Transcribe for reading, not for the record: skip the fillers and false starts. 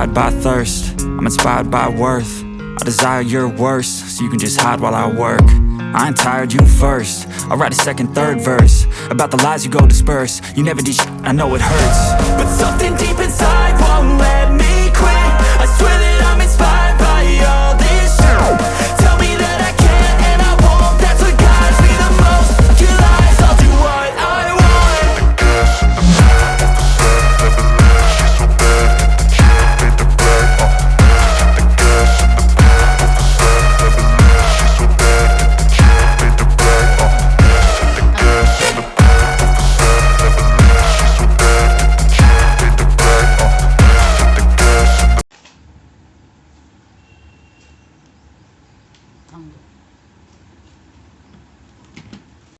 inspired by thirst, I'm inspired by worth. I desire your worst, so you can just hide while I work. I ain't tired, you first. I'll write a second, third verse about the lies you go disperse. You never did shit, I know it hurts, but something deep inside won't let me quit. I swear that I'm inspired by all this shit. Tell me that I can't and I won't. That's what guides me the most. Your lies, I'll do what I want. Tango.